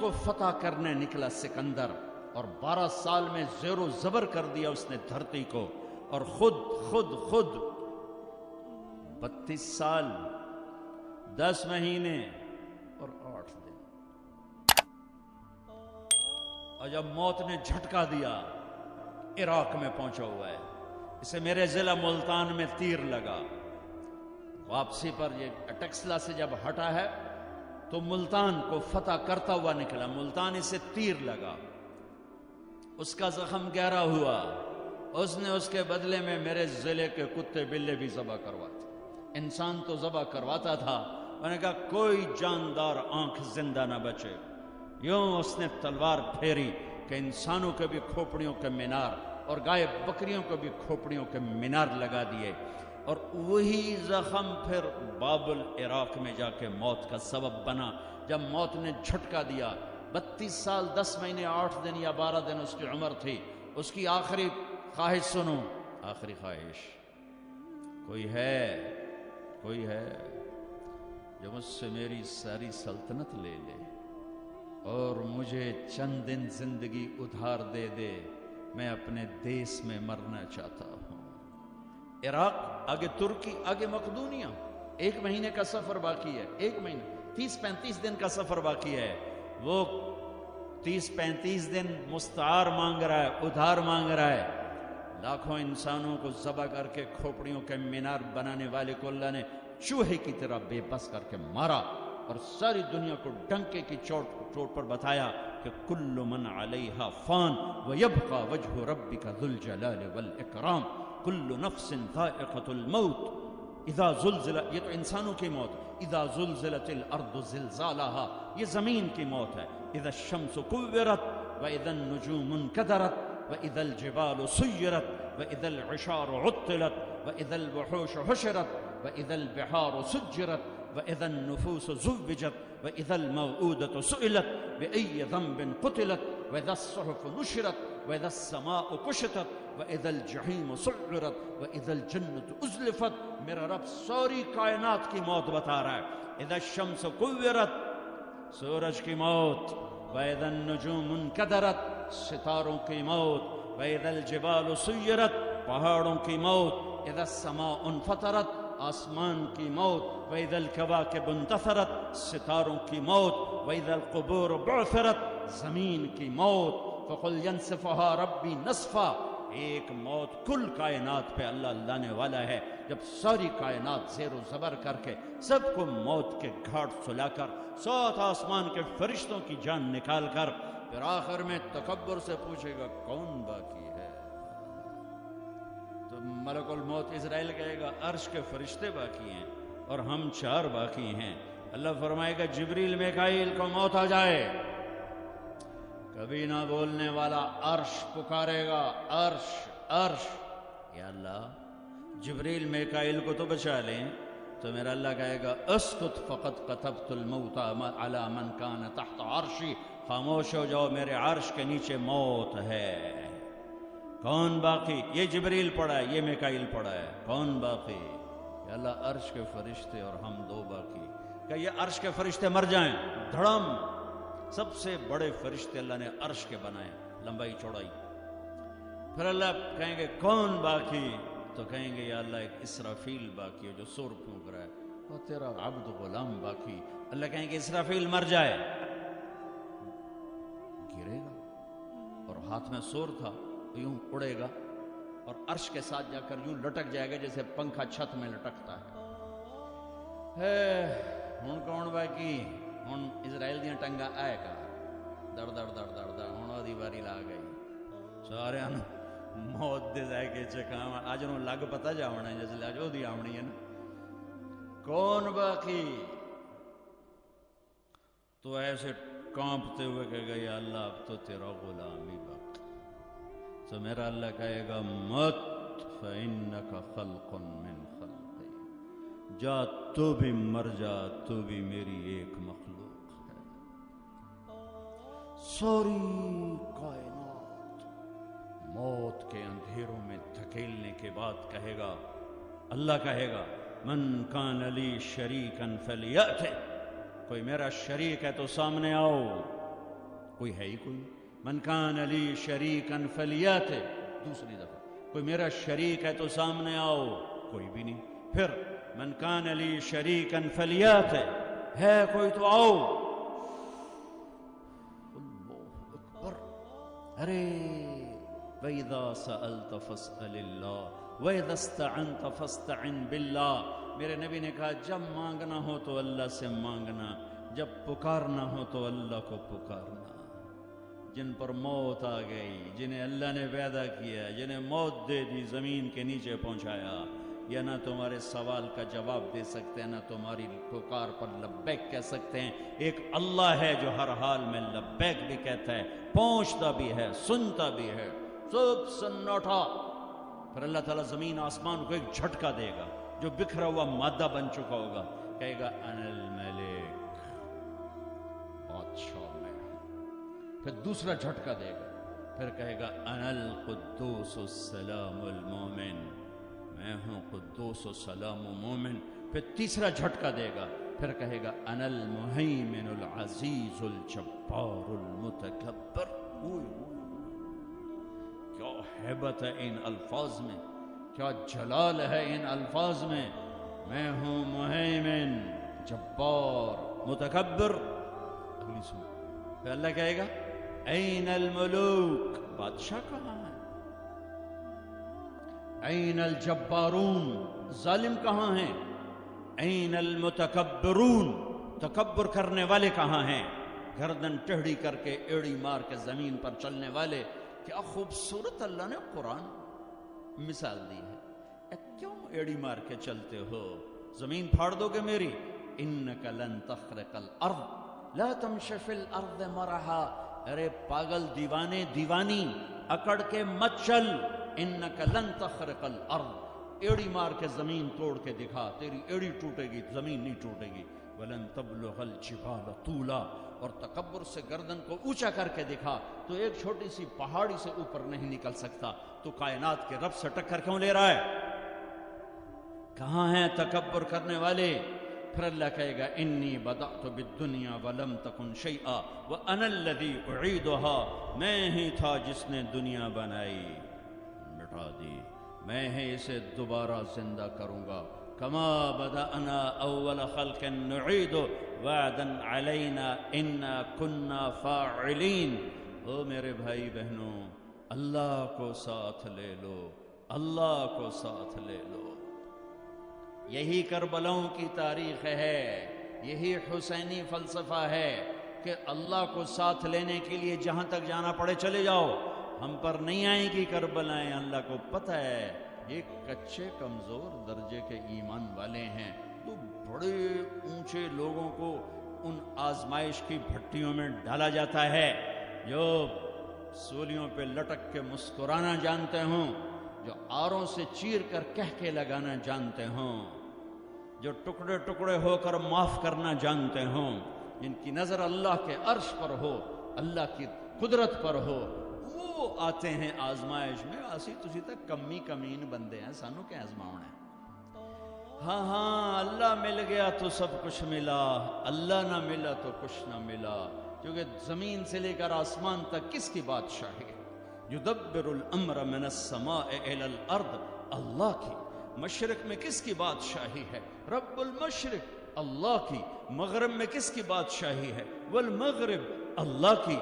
کو فتح کرنے نکلا سکندر، اور 12 سال میں زیر و زبر کر دیا اس نے دھرتی کو، اور خود 32 سال 10 مہینے اور 8 دن، اور جب موت نے جھٹکا دیا عراق میں پہنچا ہوا ہے، اسے میرے ضلع ملتان میں تیر لگا، واپسی پر یہ اٹکسلا سے جب ہٹا ہے تو ملتان کو فتح کرتا ہوا نکلا، ملتان اسے تیر لگا، اس کا زخم گہرا ہوا، اس نے اس کے بدلے میں میرے ضلع کے کتے بلے بھی ذبح کرواتے، انسان تو ذبح کرواتا تھا، میں نے کہا کوئی جاندار آنکھ زندہ نہ بچے، یوں اس نے تلوار پھیری کہ انسانوں کے بھی کھوپڑیوں کے مینار اور گائے بکریوں کو بھی کھوپڑیوں کے مینار لگا دیے، اور وہی زخم پھر بابل عراق میں جا کے موت کا سبب بنا، جب موت نے جھٹکا دیا۔ 32 سال 10 مہینے 8 دن یا 12 دن اس کی عمر تھی، اس کی آخری خواہش سنو، آخری خواہش، کوئی ہے جو مجھ سے میری ساری سلطنت لے لے اور مجھے چند دن زندگی ادھار دے دے، میں اپنے دیس میں مرنا چاہتا ہوں۔ عراق، آگے ترکی، آگے مقدونیہ، 1 مہینے کا سفر باقی ہے، 1 مہینہ 30-35 دن کا سفر باقی ہے، وہ 30-35 دن مستعار مانگ رہا ہے، ادھار مانگ رہا ہے، لاکھوں انسانوں کو ذبح کر کے کھوپڑیوں کے مینار بنانے والے کو اللہ نے چوہے کی طرح بے بس کر کے مارا، اور ساری دنیا کو ڈنکے کی چوٹ پر بتایا کہ کل من علیہا فان ویبقى وجہ ربک ذو الجلال والاکرام، کل نفس ذائقۃ الموت اذا زلزل، یہ تو انسانوں کی موت، اذا زلزلت الارض زلزالہا، یہ زمین کی موت ہے، اذا الشمس کورت واذا النجوم انکدرت واذا الجبال سیرت واذا العشار عطلت واذا الوحوش حشرت واذا البحار سجرت واذا النفوس زوجت واذا الموءودة سئلت بأي ذنب قتلت واذا الصحف نشرت واذا السماء كشطت واذا الجحيم سعرت واذا الجنة ازلفت۔ میرا رب ساری کائنات کی موت بتا رہا ہے، اذا الشمس کورت، سورج کی موت، واذا النجوم انکدرت، ستاروں کی موت، واذا الجبال سیرت، پہاڑوں کی موت، اذا السماء انفطرت، آسمان کی موت، وَإِذَا الْكَوَاكِبُ انتثرت، ستاروں کی موت، وَإِذَا الْقُبُورُ بُعْثِرَتْ، زمین کی موت، فَقُلْ يَنْسِفُهَا رَبِّي نَصْفًا، ایک موت کل کائنات پہ اللہ لانے والا ہے، جب ساری کائنات زیر و زبر کر کے سب کو موت کے گھاٹ سلا کر 7 آسمان کے فرشتوں کی جان نکال کر پھر آخر میں تکبر سے پوچھے گا کون باقی ہے، تو ملک الموت اسرائیل کہے گا عرش کے فرشتے باقی ہیں اور ہم 4 باقی ہیں۔ اللہ فرمائے گا جبریل میکائیل کو موت آ جائے، کبھی نہ بولنے والا عرش پکارے گا، عرش عرش، یا اللہ جبریل میکائیل کو تو بچا لیں، تو میرا اللہ کہے گا اسکت فقط کتبت الموت علی من کان تحت عرشی، خاموش ہو جاؤ میرے عرش کے نیچے موت ہے۔ کون باقی؟ یہ جبریل پڑھا ہے، یہ میکائیل پڑھا ہے، کون باقی؟ یا اللہ عرش کے فرشتے اور ہم 2 باقی۔ کہ یہ عرش کے فرشتے مر جائیں، دھڑم، سب سے بڑے فرشتے اللہ نے عرش کے بنائے، لمبائی چوڑائی، پھر اللہ کہیں گے کون باقی؟ تو کہیں گے یا اللہ ایک اسرافیل باقی ہے جو سور پھونک رہا ہے، اور تیرا عبد غلام باقی۔ اللہ کہیں گے اسرافیل مر جائے، گرے گا اور ہاتھ میں سور تھا، یوں اڑے گا اور عرش کے ساتھ جا کر یوں لٹک جائے گا جیسے پنکھا چھت میں لٹکتا ہے۔ ہن کون باقی؟ ہن اسرائیل دیاں ٹنگا آئے گا دڑ دڑ دڑ دڑ دڑ، ہن وہی واری لا گئی، سارے موت دے ذائقے چکھاواں، اج نوں لگ پتہ جاونا ہے جس اج دی آونی ہے نا، کون باقی؟ تو ایسے کانپتے ہوئے کہے گا یا اللہ اب تو تیرا غلام ہی باقی۔ تو میرا اللہ کہے گا مت فإنک خلق من خلقی، جا تو بھی مر جا، تو بھی میری ایک مخلوق ہے۔ ساری کائنات موت کے اندھیروں میں دھکیلنے کے بعد کہے گا، اللہ کہے گا من کان لی شریکا فلیأتِ، کوئی میرا شریک ہے تو سامنے آؤ، کوئی ہے ہی کوئی. من کان لی شریکن فلیاتہ، دوسری دفعہ کوئی میرا شریک ہے تو سامنے آؤ، کوئی بھی نہیں. پھر من کان لی شریکن فلیاتہ، ہے کوئی تو آؤ. اللہ اکبر. ارے وَإِذَا سَأَلْتَ فَاسْأَلِ اللَّهِ وَإِذَا اسْتَعَنْتَ فَاسْتَعِنْ بِاللَّهِ. میرے نبی نے کہا جب مانگنا ہو تو اللہ سے مانگنا، جب پکارنا ہو تو اللہ کو پکارنا. جن پر موت آ گئی، جنہیں اللہ نے پیدا کیا، جنہیں موت دے دی، زمین کے نیچے پہنچایا، یا نہ تمہارے سوال کا جواب دے سکتے ہیں، نہ تمہاری پکار پر لبیک کہہ سکتے ہیں. ایک اللہ ہے جو ہر حال میں لبیک بھی کہتا ہے، پہنچتا بھی ہے، سنتا بھی ہے. سب سناٹا. پھر اللہ تعالیٰ زمین آسمان کو ایک جھٹکا دے گا، جو بکھرا ہوا مادہ بن چکا ہوگا، کہے گا انا الملک، بادشاہ میں. پھر دوسرا جھٹکا دے گا، پھر کہے گا انا القدوس السلام المومن، میں ہوں قدوس و سلام و مومن. پھر تیسرا جھٹکا دے گا، پھر کہے گا انا المہیمن العزیز الجبار المتکبر. کیا ہیبت ہے ان الفاظ میں، کیا جلال ہے ان الفاظ میں. میں ہوں مہیمن، جبار، متکبر. اگلی سن. پھر اللہ کہے گا این الملوک، بادشاہ کہاں ہے؟ این الجبارون، ظالم کہاں ہیں؟ این المتکبرون، تکبر کرنے والے کہاں ہیں؟ گردن ٹیڑھی کر کے ایڑی مار کے زمین پر چلنے والے. کیا خوبصورت اللہ نے قرآن مثال دی ہے. کیوں ایڑی مار کے چلتے ہو؟ زمین پھاڑ دو گے میری. انک لن تخرق الارض لا تمشی فی الارض مرحا. ارے پاگل، دیوانے، دیوانی، اکڑ کے مت چل. انک لن تخرق الارض، ایڑی مار کے زمین توڑ کے دکھا، تیری ایڑی ٹوٹے گی، زمین نہیں ٹوٹے گی. ولن تبلغ الجبال طولا، اور تکبر سے گردن کو اونچا کر کے دکھا تو ایک چھوٹی سی پہاڑی سے اوپر نہیں نکل سکتا. تو کائنات کے رب سے ٹکر کیوں لے رہا ہے؟ کہاں ہیں تکبر کرنے والے؟ پھر اللہ کہے گا انی بدأت بالدنیا ولم تکن شیئا وانا الذی اعیدها، میں ہی تھا جس نے دنیا بنائی، مٹا دی، میں ہی اسے دوبارہ زندہ کروں گا. کما بدأنا اول خلق نعید وعدا علینا انا کنا فاعلین. او میرے بھائی بہنوں، اللہ کو ساتھ لے لو، اللہ کو ساتھ لے لو. یہی کربلاؤں کی تاریخ ہے، یہی حسینی فلسفہ ہے کہ اللہ کو ساتھ لینے کے لیے جہاں تک جانا پڑے چلے جاؤ. ہم پر نہیں آئیں گی کربلائیں، اللہ کو پتہ ہے یہ کچے کمزور درجے کے ایمان والے ہیں. تو بڑے اونچے لوگوں کو ان آزمائش کی بھٹیوں میں ڈالا جاتا ہے جو سولیوں پہ لٹک کے مسکرانا جانتے ہوں، جو آروں سے چیر کر کہہ کے لگانا جانتے ہوں، جو ٹکڑے ٹکڑے ہو کر معاف کرنا جانتے ہوں، جن کی نظر اللہ کے عرش پر ہو، اللہ کی قدرت پر ہو، وہ آتے ہیں آزمائش میں. اسی تسی تک کمی کمین بندے ہیں، سانو کیا آزماؤنا ہے؟ ہاں ہاں، اللہ مل گیا تو سب کچھ ملا، اللہ نہ ملا تو کچھ نہ ملا. کیونکہ زمین سے لے کر آسمان تک کس کی بادشاہی ہے؟ یدبر الامر من السماء الى الارض، اللہ کی. مشرق میں کس کی بادشاہی ہے؟ رب المشرق، اللہ کی. مغرب میں کس کی بادشاہی ہے؟ والمغرب، اللہ کی.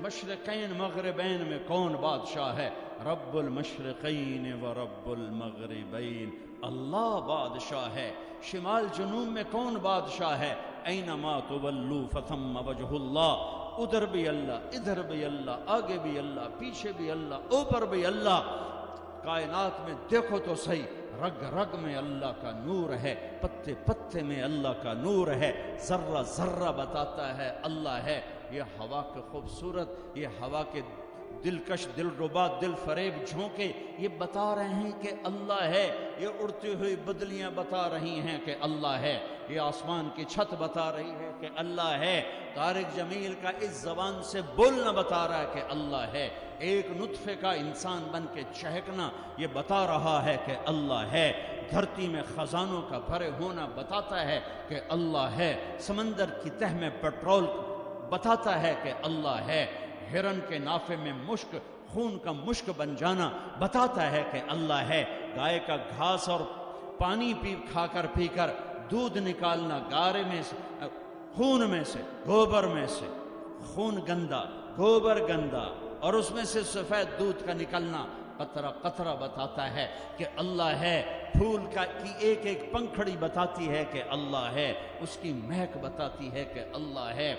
مشرقین مغربین میں کون بادشاہ ہے؟ رب المشرقین و رب المغربین، اللہ بادشاہ ہے. شمال جنوب میں کون بادشاہ ہے؟ اینما تولوا فثم وجہ اللہ، ادھر بھی اللہ، ادھر بھی اللہ، آگے بھی اللہ، پیچھے بھی اللہ، اوپر بھی اللہ. کائنات میں دیکھو تو صحیح، رگ رگ میں اللہ کا نور ہے، پتے پتے میں اللہ کا نور ہے، ذرہ ذرہ بتاتا ہے اللہ ہے. یہ ہوا کے خوبصورت، یہ ہوا کے دلکش، دل ربا، دل فریب جھونکے یہ بتا رہے ہیں کہ اللہ ہے. یہ اڑتی ہوئی بدلیاں بتا رہی ہیں کہ اللہ ہے. یہ آسمان کی چھت بتا رہی ہے کہ اللہ ہے. طارق جمیل کا اس زبان سے بولنا بتا رہا ہے کہ اللہ ہے. ایک نطفے کا انسان بن کے چہکنا یہ بتا رہا ہے کہ اللہ ہے. دھرتی میں خزانوں کا بھرے ہونا بتاتا ہے کہ اللہ ہے. سمندر کی تہ میں پیٹرول بتاتا ہے کہ اللہ ہے، ہرن کے نافے میں مشک، خون کا مشک بن جانا بتاتا ہے کہ اللہ ہے، گائے کا گھاس اور پانی کھا کر پی کر دودھ نکالنا گارے میں سے، خون میں سے، گوبر میں سے، خون گندا، گوبر گندا، اور اس میں سے سفید دودھ کا نکلنا قطرہ قطرہ بتاتا ہے کہ اللہ ہے، پھول کی ایک ایک پنکھڑی بتاتی ہے کہ اللہ ہے، اس کی مہک بتاتی ہے کہ اللہ ہے۔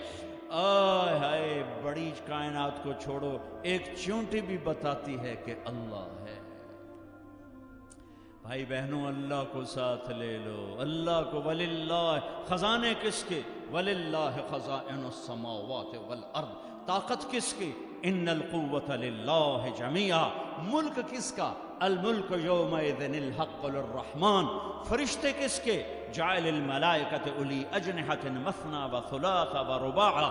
آئے ہائے، بڑی کائنات کو چھوڑو، ایک چونٹی بھی بتاتی ہے کہ اللہ ہے۔ بھائی بہنوں، اللہ کو ساتھ لے لو، اللہ کو۔ وللہ، خزانے کس کے؟ وللہ خزائن السماوات والارض، طاقت کس کی؟ ان القوت للہ جمیعا، ملک کس کا؟ الملک یومئذ الحق للرحمن، فرشتے کس کے؟ جعل الملائکۃ اولی اجنحۃ مثنی وثلاث ورباع،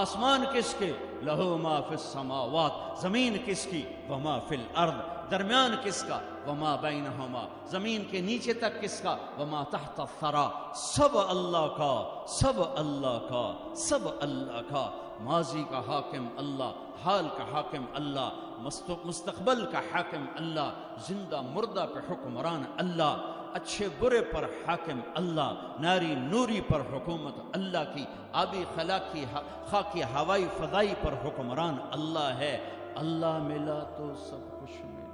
آسمان کس کے؟ لہ ما فی السماوات، زمین کس کی؟ وما فی الارض، درمیان کس کا؟ وما بینہما، زمین کے نیچے تک کس کا؟ وما تحت الثری، سب اللہ کا، سب اللہ کا، سب اللہ کا۔ ماضی کا حاکم اللہ، حال کا حاکم اللہ، مستقبل کا حاکم اللہ، زندہ مردہ پہ حکمران اللہ، اچھے برے پر حاکم اللہ، ناری نوری پر حکومت اللہ کی، آبی خاکی ہوائی فضائی پر حکمران اللہ ہے۔ اللہ ملا تو سب کچھ ملا۔